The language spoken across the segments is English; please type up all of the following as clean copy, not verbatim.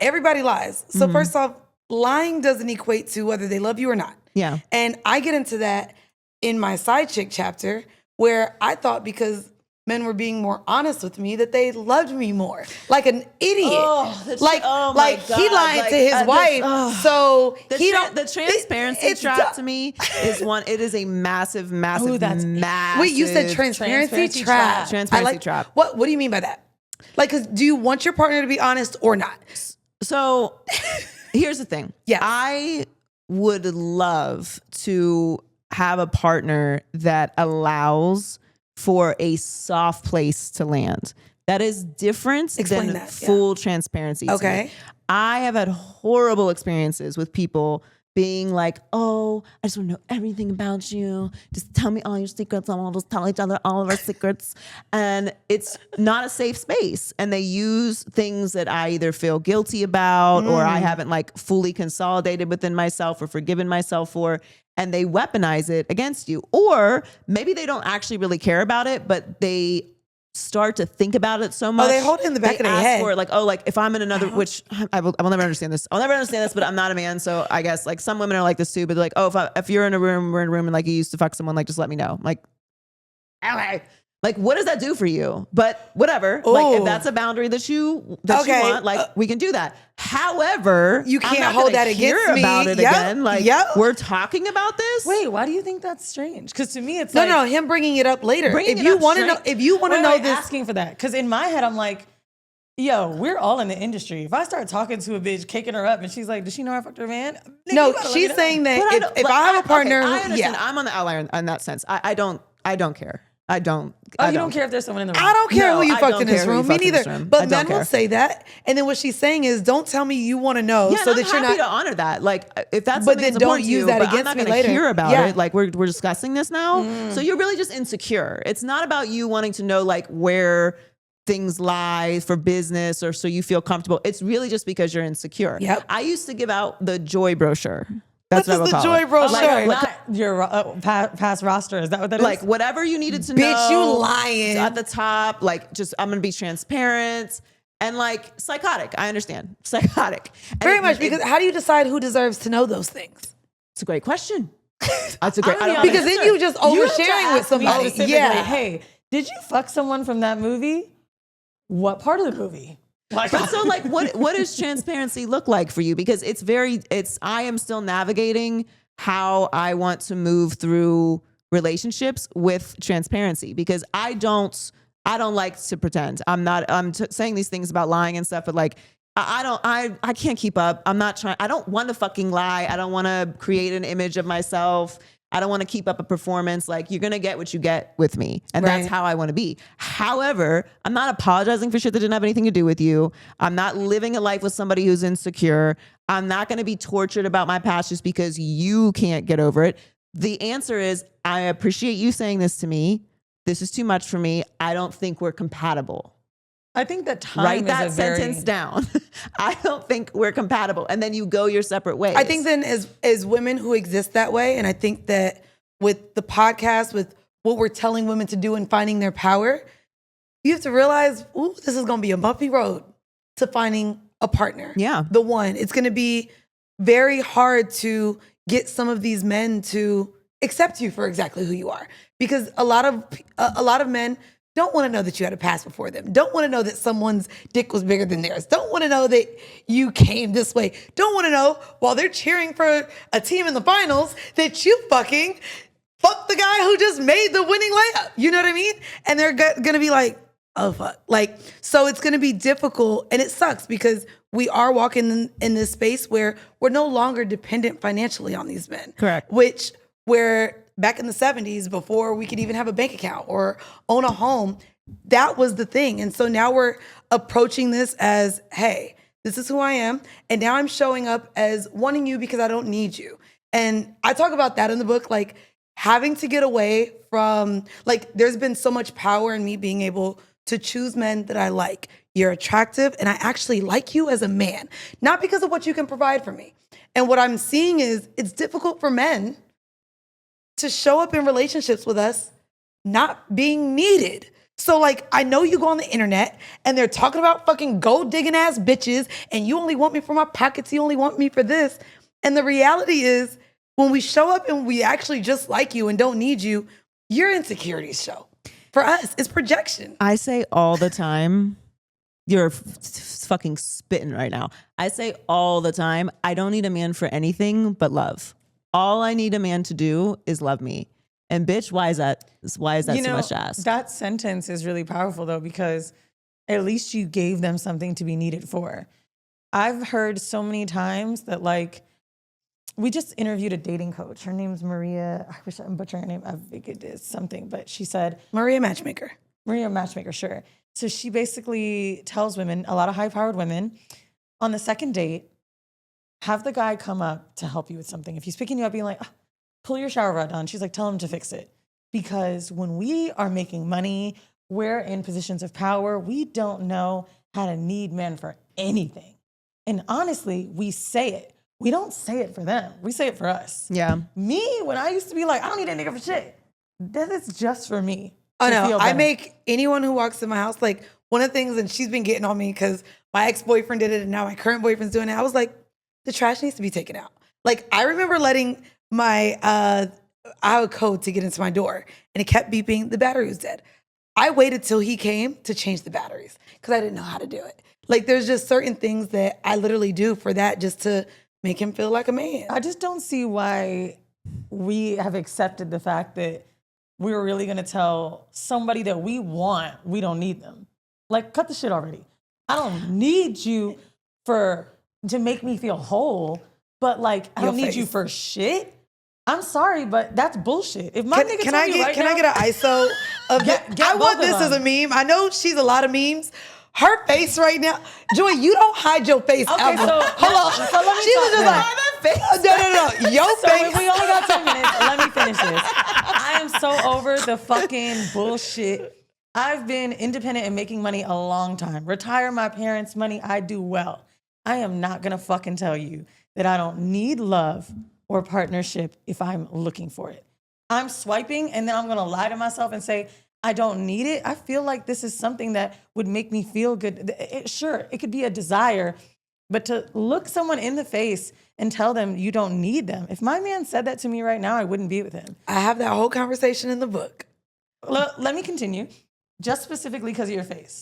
everybody lies. So first off, lying doesn't equate to whether they love you or not. Yeah. And I get into that in my side chick chapter where I thought because men were being more honest with me that they loved me more. Like an idiot. He lied to his wife. So the transparency trap to me is it is a massive. Wait, you said transparency trap. Transparency trap. What do you mean by that? Like, cause do you want your partner to be honest or not? So here's the thing. Yeah. I would love to have a partner that allows for a soft place to land. That is different than full transparency. Okay. I have had horrible experiences with people being like, oh, I just want to know everything about you. Just tell me all your secrets. I want to just tell each other all of our secrets. And it's not a safe space. And they use things that I either feel guilty about or I haven't like fully consolidated within myself or forgiven myself for. And they weaponize it against you. Or maybe they don't actually really care about it, but they start to think about it so much. Oh, they hold it in the back of their head. For it, like, oh, like if I'm in another, which I will never understand this. I'll never understand this, but I'm not a man. So I guess like some women are like this too, but they're like, oh, if you're in a room, we're in a room and like you used to fuck someone, like just let me know. I'm like, okay. Like, what does that do for you? But whatever. Ooh. Like, if that's a boundary that you want, like, we can do that. However, you can't hold that against me. About it again. Like, we're talking about this. Wait, why do you think that's strange? Because to me, it's no, him bringing it up later. If you want to know this, asking for that. Because in my head, I'm like, yo, we're all in the industry. If I start talking to a bitch, caking her up, and she's like, does she know I fucked her man? No, she's saying that if I have a partner, I understand. I'm on the outlier in that sense. I don't care. I don't care if there's someone in the room. I don't care who you fucked in this room. Me neither. But men will say that. And then what she's saying is, don't tell me you want to know so that you're not. I'm happy to honor that. Like, if that's but something then that's don't use that against me later. Hear about it. Like, we're discussing this now. So you're really just insecure. It's not about you wanting to know like where things lie for business or so you feel comfortable. It's really just because you're insecure. Yep. I used to give out the joy brochure. That's what the joy brochure. Like your past roster. Is that what that is? Like whatever you needed to know. Bitch, you lying. At the top, like just I'm going to be transparent and like psychotic. I understand. Psychotic. Very much because how do you decide who deserves to know those things? It's a great question. That's a great because then you just oversharing with somebody. Yeah. Hey, did you fuck someone from that movie? What part of the movie? But so like what does transparency look like for you? Because I am still navigating how I want to move through relationships with transparency because I don't like to pretend. I'm saying these things about lying and stuff, but like I can't keep up. I don't want to fucking lie. I don't want to create an image of myself. I don't want to keep up a performance. Like, you're going to get what you get with me. And that's how I want to be. However, I'm not apologizing for shit that didn't have anything to do with you. I'm not living a life with somebody who's insecure. I'm not going to be tortured about my past just because you can't get over it. The answer is, I appreciate you saying this to me. This is too much for me. I don't think we're compatible. I think that time write that sentence down. I don't think we're compatible. And then you go your separate ways. I think then as women who exist that way, and I think that with the podcast, with what we're telling women to do and finding their power, you have to realize, this is going to be a bumpy road to finding a partner. Yeah. The one. It's going to be very hard to get some of these men to accept you for exactly who you are. Because a lot of men don't want to know that you had a past before them. Don't want to know that someone's dick was bigger than theirs. Don't want to know that you came this way. Don't want to know while they're cheering for a team in the finals that you fucking fucked the guy who just made the winning layup. You know what I mean? And they're going to be like, oh, fuck. Like, so it's going to be difficult. And it sucks because we are walking in this space where we're no longer dependent financially on these men. Correct. Where back in the 70s, before we could even have a bank account or own a home, that was the thing. And so now we're approaching this as, hey, this is who I am. And now I'm showing up as wanting you because I don't need you. And I talk about that in the book, like having to get away from, like, there's been so much power in me being able to choose men that I like. You're attractive and I actually like you as a man, not because of what you can provide for me. And what I'm seeing is it's difficult for men to show up in relationships with us not being needed. So like, I know you go on the internet and they're talking about fucking gold digging ass bitches and you only want me for my pockets, you only want me for this. And the reality is when we show up and we actually just like you and don't need you, your insecurities show. For us, it's projection. I say all the time, you're fucking spitting right now. I say all the time, I don't need a man for anything but love. All I need a man to do is love me. And bitch, why is that so much to ask? That sentence is really powerful though, because at least you gave them something to be needed for. I've heard so many times that like, we just interviewed a dating coach. Her name's Maria. I wish I'm butchering her name. I think it is something, but she said Maria Matchmaker, sure. So she basically tells women, a lot of high-powered women, on the second date, have the guy come up to help you with something. If he's picking you up, being like, pull your shower rod on. She's like, tell him to fix it. Because when we are making money, we're in positions of power. We don't know how to need men for anything. And honestly, we say it. We don't say it for them. We say it for us. Yeah. Me, when I used to be like, I don't need a nigga for shit. That is just for me. Oh to no, feel I better. make anyone who walks in my house, like one of the things, and she's been getting on me because my ex-boyfriend did it and now my current boyfriend's doing it. I was like, the trash needs to be taken out. Like I remember letting my, I have a code to get into my door and it kept beeping, the battery was dead. I waited till he came to change the batteries because I didn't know how to do it. Like there's just certain things that I literally do for that just to make him feel like a man. I just don't see why we have accepted the fact that we're really gonna tell somebody that we want we don't need them. Like, cut the shit already. I don't need you to make me feel whole, but like, I don't need you for shit. I'm sorry, but that's bullshit. If my nigga Can tell I you get right can now, I get an ISO of Get I both want of this as a them. meme. I know she's a lot of memes. Her face right now, Joy, you don't hide your face Okay, ever. so Hold on. so let me She was talk just then. like, no. Your So face. we only got 2 minutes. Let me finish this. I am so over the fucking bullshit. I've been independent and making money a long time. Retire my parents' money, I do well. I am not gonna fucking tell you that I don't need love or partnership if I'm looking for it. I'm swiping and then I'm gonna lie to myself and say, I don't need it. I feel like this is something that would make me feel good. Sure, it could be a desire, but to look someone in the face and tell them you don't need them. If my man said that to me right now, I wouldn't be with him. I have that whole conversation in the book. Let me continue. Just specifically because of your face.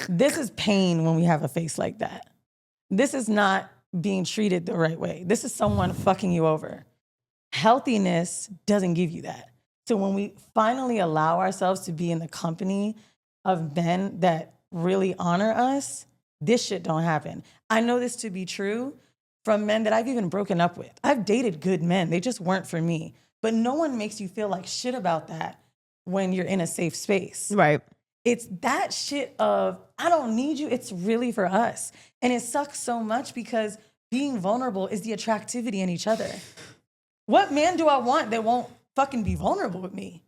This is pain when we have a face like that. This is not being treated the right way. This is someone fucking you over. Healthiness doesn't give you that. So when we finally allow ourselves to be in the company of men that really honor us, this shit don't happen. I know this to be true from men that I've even broken up with. I've dated good men. They just weren't for me. But no one makes you feel like shit about that when you're in a safe space. Right. It's that shit of, I don't need you. It's really for us. And it sucks so much because being vulnerable is the attractivity in each other. What man do I want that won't fucking be vulnerable with me?